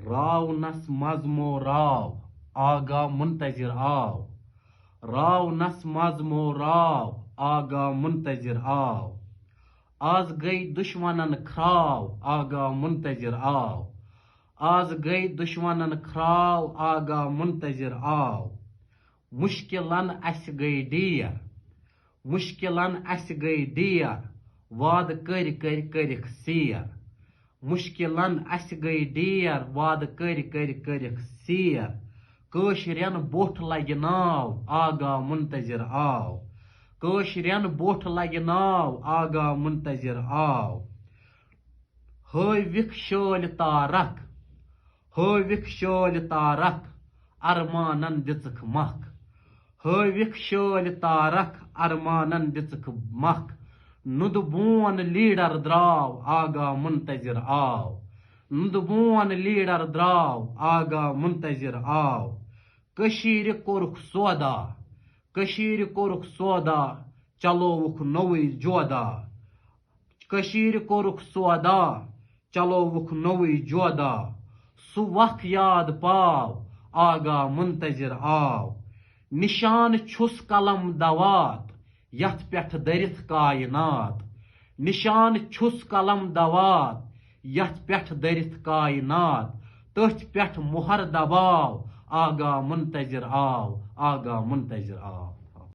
راونس مزمو راو آگا منتظر آو راونس مزمو راو آگا منتظر آو آز گئی دشمنن کھراو آگا منتظر آو آز گئی دشمنن کھراو آگا منتظر آو مشکلن اس گئی دیر مشکلن اس گئی دیر واد کرک سیر مشکلن اس گئی دیر واد کرک سیر کٲشرٮ۪ن بوٚٹھ لگہِ ناو آگا منتظر آو کٲشرٮ۪ن بوٚٹھ لگہِ ناو آگا منتظر آو ہٲوِکھ شٲلۍ تارک ارمانن دِژٕکھ مکھ ہٲوِکھ شٲلۍ تارک ارمانن دِژٕکھ مکھ نُدٕ بون لیڈر درٛاو آگا منتظر آو نُدٕ بون لیڈر درٛاو آگا منتظر آو کٔشیٖرِ کوٚرُکھ سودا چلووُکھ نوٚوٕے جودا کٔشیٖرِ کوٚرُکھ سودا چلووُکھ نوٚوٕے جودا سُہ وق یاد پاو آگا منتظر آو نشان چھُس قلم دوات یتھ پٮ۪ٹھ دٔرِتھ کائنات نشان چھُس قلم دوات یتھ پٮ۪ٹھ دٔرِتھ کائنات تٔتھۍ پٮ۪ٹھ مُہر دباو آگا منتظر آو